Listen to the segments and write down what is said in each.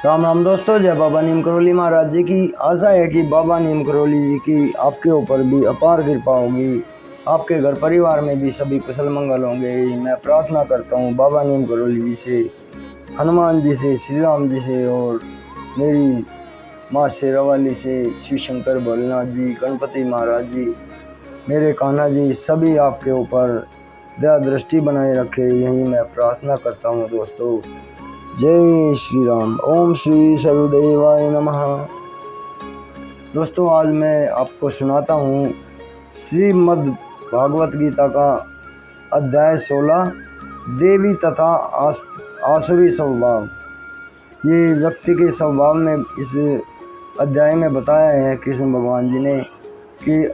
राम राम दोस्तों, जय बाबा नीम करोली महाराज जी की। आशा है कि बाबा नीम करोली जी की आपके ऊपर भी अपार कृपा होगी, आपके घर परिवार में भी सभी कुशल मंगल होंगे। मैं प्रार्थना करता हूँ बाबा नीम करोली जी से, हनुमान जी से, श्री राम जी से और मेरी माँ शेरावाली से, शिव शंकर भोलेनाथ जी, गणपति महाराज जी, मेरे कान्हा जी, सभी आपके ऊपर दया दृष्टि बनाए रखे, यही मैं प्रार्थना करता हूँ दोस्तों। जय श्री राम। ओम श्री सर्वदेवाय नमः। दोस्तों, आज मैं आपको सुनाता हूँ श्रीमद् भागवत गीता का अध्याय 16, देवी तथा आसुरी स्वभाव। ये व्यक्ति के स्वभाव में इस अध्याय में बताया है कृष्ण भगवान जी ने कि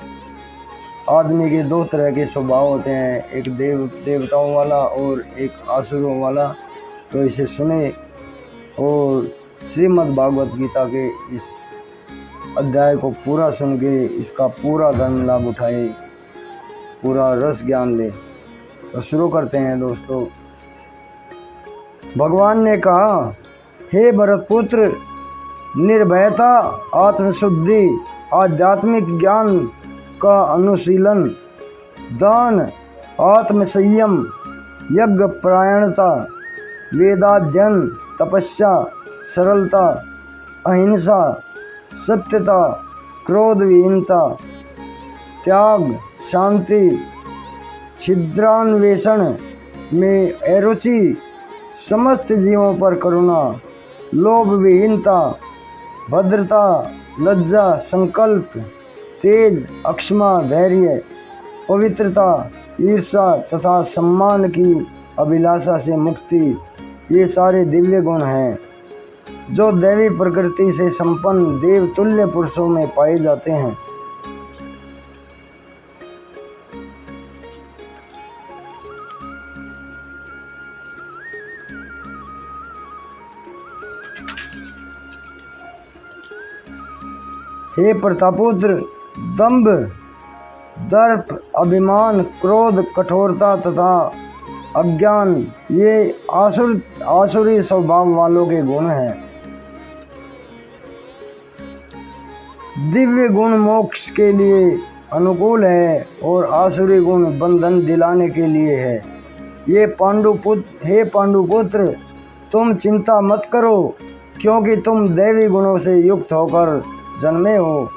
आदमी के दो तरह के स्वभाव होते हैं, एक देवताओं वाला और एक आसुरों वाला। तो इसे सुने और श्रीमद् भागवत गीता के इस अध्याय को पूरा सुन के इसका पूरा धर्म लाभ उठाए, पूरा रस ज्ञान ले। तो शुरू करते हैं दोस्तों। भगवान ने कहा, हे भरतपुत्र, निर्भयता, आत्मशुद्धि, आध्यात्मिक ज्ञान का अनुशीलन, दान, आत्मसंयम, यज्ञ परायणता, वेदाध्ययन, तपस्या, सरलता, अहिंसा, सत्यता, क्रोध विहीनता, त्याग, शांति, छिद्रान्वेषण में अरुचि, समस्त जीवों पर करुणा, लोभ विहीनता, भद्रता, लज्जा, संकल्प, तेज, अक्षमा, धैर्य, पवित्रता, ईर्ष्या तथा सम्मान की अभिलाषा से मुक्ति, ये सारे दिव्य गुण हैं जो दैवी प्रकृति से संपन्न देवतुल्य पुरुषों में पाए जाते हैं। हे प्रतापुत्र, दंभ, दर्प, अभिमान, क्रोध, कठोरता तथा अज्ञान ये आसुरी स्वभाव वालों के गुण हैं। दिव्य गुण मोक्ष के लिए अनुकूल है और आसुरी गुण बंधन दिलाने के लिए है। हे पांडुपुत्र, तुम चिंता मत करो, क्योंकि तुम दैवी गुणों से युक्त होकर जन्मे हो।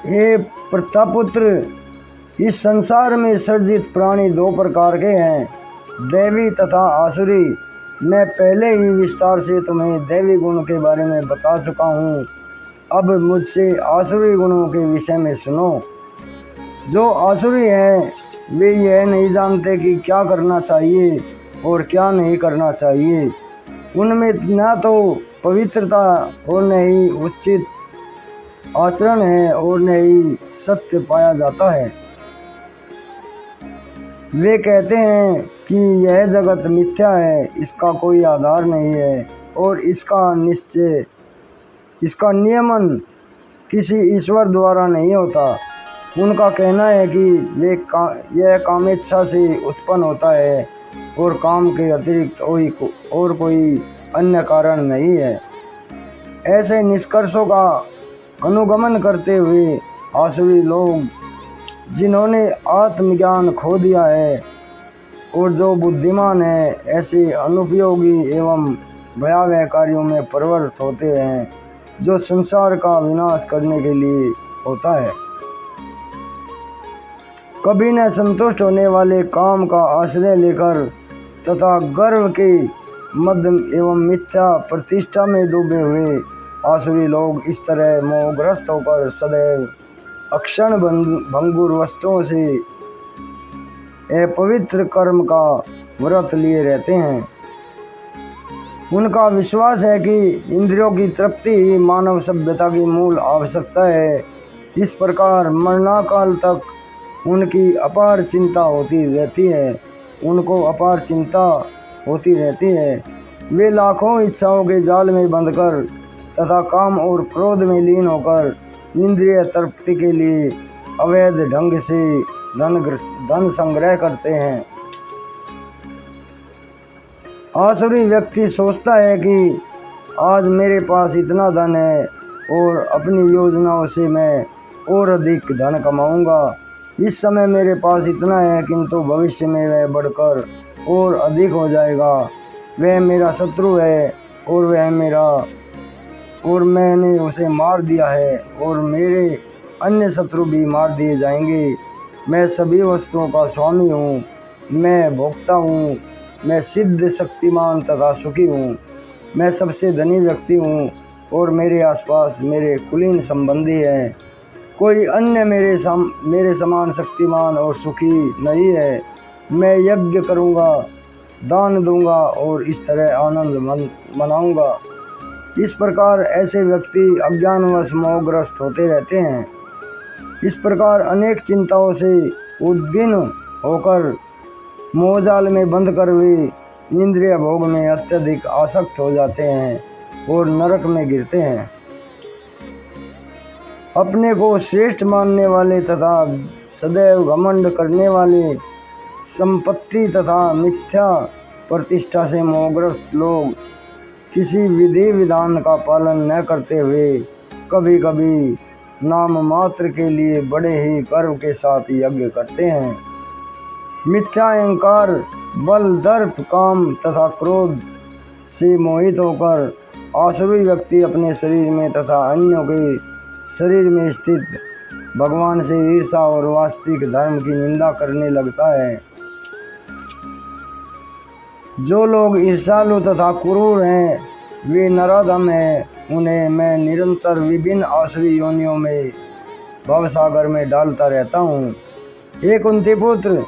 हे प्रतापुत्र, इस संसार में सर्जित प्राणी दो प्रकार के हैं, दैवी तथा आसुरी। मैं पहले ही विस्तार से तुम्हें दैवी गुण के बारे में बता चुका हूँ। अब मुझसे आसुरी गुणों के विषय में सुनो। जो आसुरी हैं वे यह नहीं जानते कि क्या करना चाहिए और क्या नहीं करना चाहिए। उनमें न तो पवित्रता और न ही उचित आचरण है और न ही सत्य पाया जाता है। वे कहते हैं कि यह जगत मिथ्या है, इसका कोई आधार नहीं है और इसका नियमन किसी ईश्वर द्वारा नहीं होता। उनका कहना है कि यह कामेच्छा से उत्पन्न होता है और काम के अतिरिक्त और कोई अन्य कारण नहीं है। ऐसे निष्कर्षों का अनुगमन करते हुए आसुरी लोग, जिन्होंने आत्मज्ञान खो दिया है और जो बुद्धिमान है, ऐसे अनुपयोगी एवं भयावह कार्यों में प्रवृत्त होते हैं जो संसार का विनाश करने के लिए होता है। कभी न संतुष्ट होने वाले काम का आश्रय लेकर तथा गर्व के मद एवं मिथ्या प्रतिष्ठा में डूबे हुए आसुरी लोग इस तरह मोहग्रस्त होकर सदैव अक्षण भंगुर वस्तुओं से अपवित्र कर्म का व्रत लिए रहते हैं। उनका विश्वास है कि इंद्रियों की तृप्ति ही मानव सभ्यता की मूल आवश्यकता है। इस प्रकार मरणाकाल तक उनकी अपार चिंता होती रहती है। वे लाखों इच्छाओं के जाल में बंधकर तथा काम और क्रोध में लीन होकर इंद्रिय तृप्ति के लिए अवैध ढंग से धन संग्रह करते हैं। आसुरी व्यक्ति सोचता है कि आज मेरे पास इतना धन है और अपनी योजनाओं से मैं और अधिक धन कमाऊंगा। इस समय मेरे पास इतना है, किंतु भविष्य में वह बढ़कर और अधिक हो जाएगा। वह मेरा शत्रु है और मैंने उसे मार दिया है और मेरे अन्य शत्रु भी मार दिए जाएंगे। मैं सभी वस्तुओं का स्वामी हूँ, मैं भोक्ता हूँ, मैं सिद्ध, शक्तिमान तथा सुखी हूँ। मैं सबसे धनी व्यक्ति हूँ और मेरे आसपास मेरे कुलीन संबंधी हैं। कोई अन्य मेरे समान शक्तिमान और सुखी नहीं है। मैं यज्ञ करूँगा, दान दूंगा और इस तरह आनंद मनाऊंगा। इस प्रकार ऐसे व्यक्ति अज्ञानवश मोहग्रस्त होते रहते हैं। इस प्रकार अनेक चिंताओं से उद्विग्न होकर मोहजाल में बंद कर वे इंद्रिय भोग में अत्यधिक आसक्त हो जाते हैं और नरक में गिरते हैं। अपने को श्रेष्ठ मानने वाले तथा सदैव घमंड करने वाले, संपत्ति तथा मिथ्या प्रतिष्ठा से मोहग्रस्त लोग किसी विधि विधान का पालन न करते हुए कभी कभी नाम मात्र के लिए बड़े ही गर्व के साथ यज्ञ करते हैं। मिथ्या अहंकार, बल, दर्प, काम तथा क्रोध से मोहित होकर आसुरी व्यक्ति अपने शरीर में तथा अन्यों के शरीर में स्थित भगवान से ईर्षा और वास्तविक धर्म की निंदा करने लगता है। जो लोग ईर्षालु तथा क्रूर हैं वे नराधम हैं। उन्हें मैं निरंतर विभिन्न आसुरी योनियों में भवसागर में डालता रहता हूँ। हे कुंती पुत्र,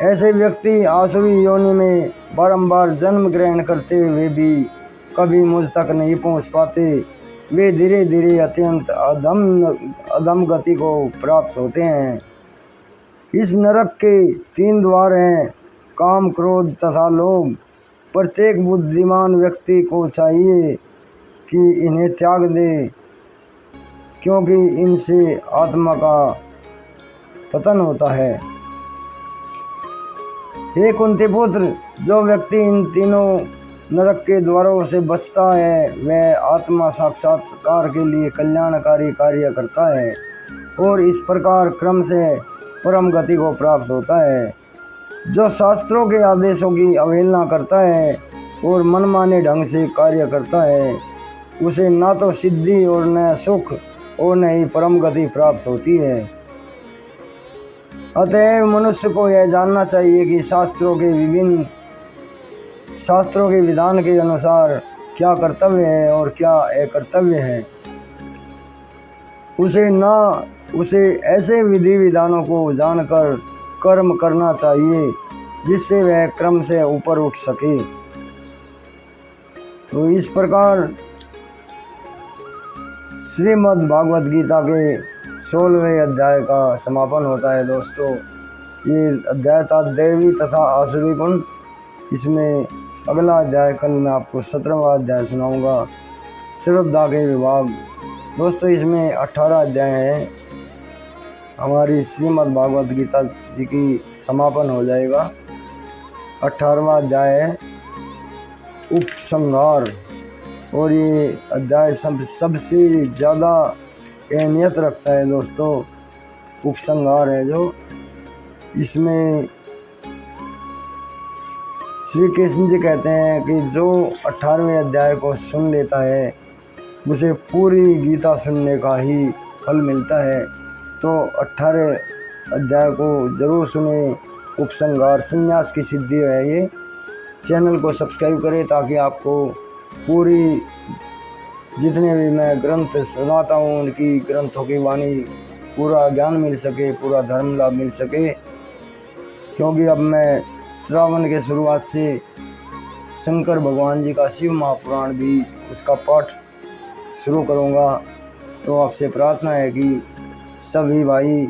ऐसे व्यक्ति आसुरी योनि में बारंबार जन्म ग्रहण करते हुए भी कभी मुझ तक नहीं पहुँच पाते। वे धीरे धीरे अत्यंत अधम गति को प्राप्त होते हैं। इस नरक के 3 द्वार हैं, काम, क्रोध तथा लोभ। प्रत्येक बुद्धिमान व्यक्ति को चाहिए कि इन्हें त्याग दे, क्योंकि इनसे आत्मा का पतन होता है। हे कुंती पुत्र, जो व्यक्ति इन तीनों नरक के द्वारों से बचता है वह आत्मा साक्षात्कार के लिए कल्याणकारी कार्य करता है और इस प्रकार क्रम से परम गति को प्राप्त होता है। जो शास्त्रों के आदेशों की अवहेलना करता है और मनमाने ढंग से कार्य करता है उसे न तो सिद्धि और न सुख और न ही परम गति प्राप्त होती है। अतएव मनुष्य को यह जानना चाहिए कि शास्त्रों के विधान के अनुसार क्या कर्तव्य है और क्या अकर्तव्य है। उसे ऐसे विधि विधानों को जानकर कर्म करना चाहिए जिससे वह क्रम से ऊपर उठ सके। तो इस प्रकार श्रीमद् भागवत गीता के 16वें अध्याय का समापन होता है। दोस्तों, ये अध्याय था दैवी तथा आसुरी गुण। इसमें अगला अध्याय कल मैं आपको 17वां अध्याय सुनाऊंगा, श्रद्धा के विभाग। दोस्तों, इसमें 18 अध्याय हैं। हमारी श्रीमद् भागवत गीता जी की समापन हो जाएगा। 18वां अध्याय है उपसंहार और ये अध्याय सबसे ज़्यादा अहमियत रखता है। दोस्तों, उपसंहार है जो, इसमें श्री कृष्ण जी कहते हैं कि जो 18वें अध्याय को सुन लेता है उसे पूरी गीता सुनने का ही फल मिलता है। तो 18 अध्याय को ज़रूर सुने। उपसंहार संन्यास की सिद्धि है ये। चैनल को सब्सक्राइब करें ताकि आपको पूरी जितने भी मैं ग्रंथ सुनाता हूँ उनकी ग्रंथों की वाणी पूरा ज्ञान मिल सके, पूरा धर्म लाभ मिल सके। क्योंकि अब मैं श्रावण के शुरुआत से शंकर भगवान जी का शिव महापुराण भी उसका पाठ शुरू करूँगा। तो आपसे प्रार्थना है कि सभी भाई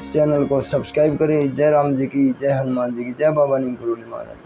चैनल को सब्सक्राइब करें। जय राम जी की, जय हनुमान जी की, जय बाबा नीम करोली महाराज।